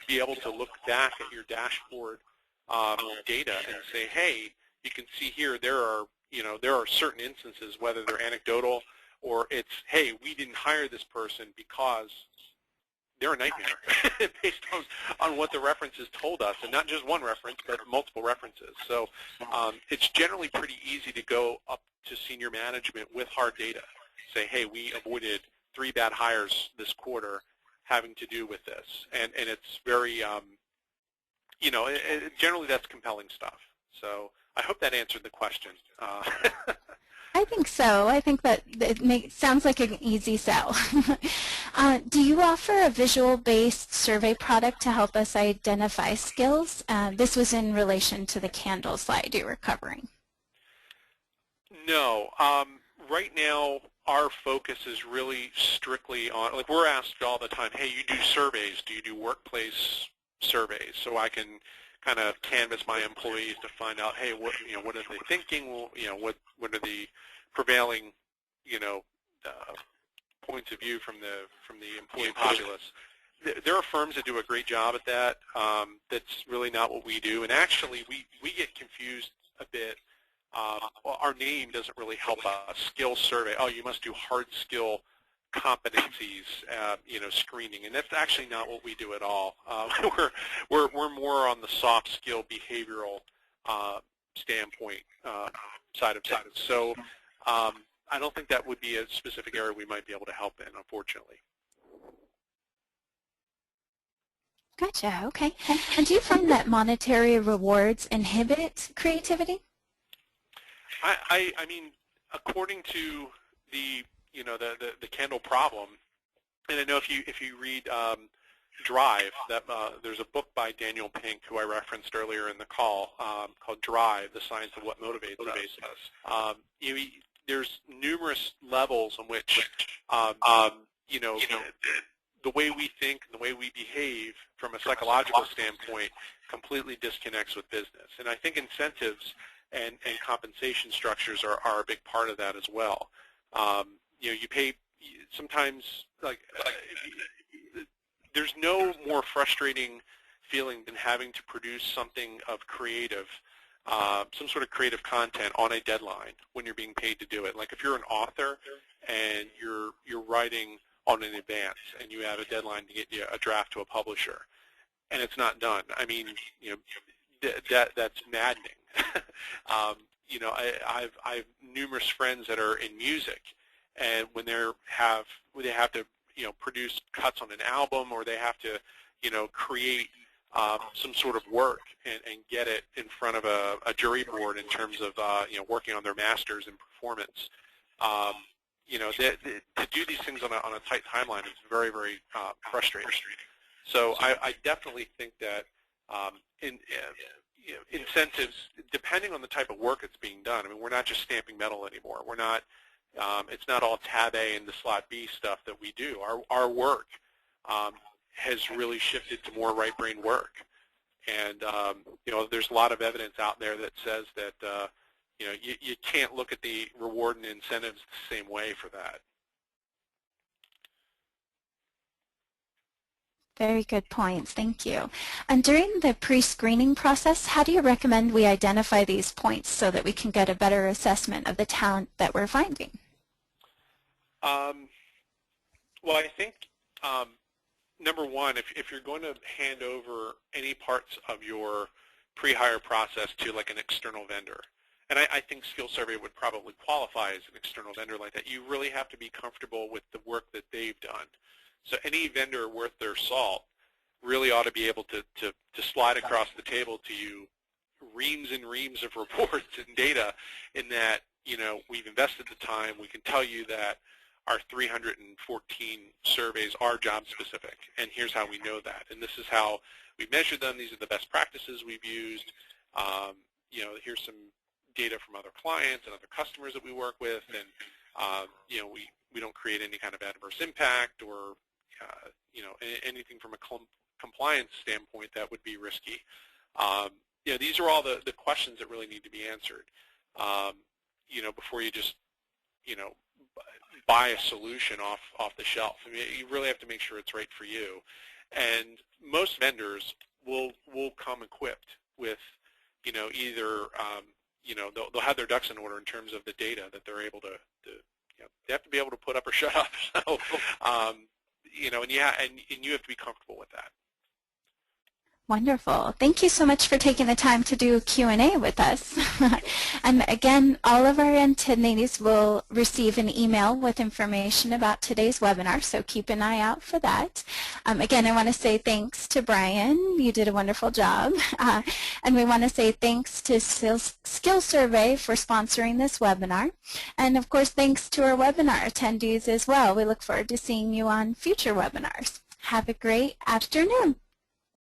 be able to look back at your dashboard data and say, hey, you can see here there are certain instances, whether they're anecdotal or it's, hey, we didn't hire this person because they're a nightmare based on what the references told us, and not just one reference, but multiple references. So it's generally pretty easy to go up to senior management with hard data. Say, hey, we avoided 3 bad hires this quarter having to do with this. And it's very, generally that's compelling stuff. So I hope that answered the question. I think so. I think that it sounds like an easy sell. Do you offer a visual-based survey product to help us identify skills? This was in relation to the candle slide you were covering. No. Right now, our focus is really strictly on, like we're asked all the time, hey, you do surveys. Do you do workplace surveys? So I can kind of canvass my employees to find out, hey, what are they thinking? What are the prevailing, points of view from the employee populace? There are firms that do a great job at that. That's really not what we do. And actually, we get confused a bit. Our name doesn't really help us. SkillSurvey. Oh, you must do hard skill competencies, screening, and that's actually not what we do at all. We're more on the soft skill behavioral standpoint side of things. So I don't think that would be a specific area we might be able to help in, unfortunately. Gotcha. Okay. And do you find that monetary rewards inhibit creativity? I mean, according to the the Kendall problem, and I know if you read Drive, that there's a book by Daniel Pink, who I referenced earlier in the call, called Drive: The Science of What Motivates Us. There's numerous levels in which the way we think and the way we behave from a psychological standpoint completely disconnects with business. And I think incentives and compensation structures are a big part of that as well. You pay sometimes, there's no more frustrating feeling than having to produce something of creative, some sort of creative content on a deadline when you're being paid to do it. Like if you're an author and you're writing on an advance and you have a deadline to get you a draft to a publisher and it's not done, I mean, that's maddening. I've numerous friends that are in music, and when they have to produce cuts on an album, or they have to create some sort of work and get it in front of a jury board in terms of working on their masters and performance. To do these things on a tight timeline is very, very frustrating. So I definitely think that incentives, depending on the type of work that's being done. I mean, we're not just stamping metal anymore. We're not. It's not all tab A and the slot B stuff that we do. Our work has really shifted to more right brain work, and there's a lot of evidence out there that says that you can't look at the reward and incentives the same way for that. Very good points. Thank you. And during the pre-screening process, how do you recommend we identify these points so that we can get a better assessment of the talent that we're finding? Well, I think number one, if you're going to hand over any parts of your pre-hire process to like an external vendor, and I think SkillSurvey would probably qualify as an external vendor like that, you really have to be comfortable with the work that they've done. So any vendor worth their salt really ought to be able to slide across the table to you reams and reams of reports and data in that, we've invested the time. We can tell you that our 314 surveys are job specific, and here's how we know that. And this is how we measure them. These are the best practices we've used. Here's some data from other clients and other customers that we work with, and we don't create any kind of adverse impact or anything from a compliance standpoint that would be risky. These are all the questions that really need to be answered before you just buy a solution off the shelf. I mean, you really have to make sure it's right for you. And most vendors will come equipped with either they'll have their ducks in order in terms of the data that they're able to they have to be able to put up or shut up. So and you have to be comfortable with that. Wonderful. Thank you so much for taking the time to do a Q&A with us. And again, all of our attendees will receive an email with information about today's webinar, so keep an eye out for that. Again, I want to say thanks to Brian. You did a wonderful job. And we want to say thanks to SkillSurvey for sponsoring this webinar. And of course, thanks to our webinar attendees as well. We look forward to seeing you on future webinars. Have a great afternoon.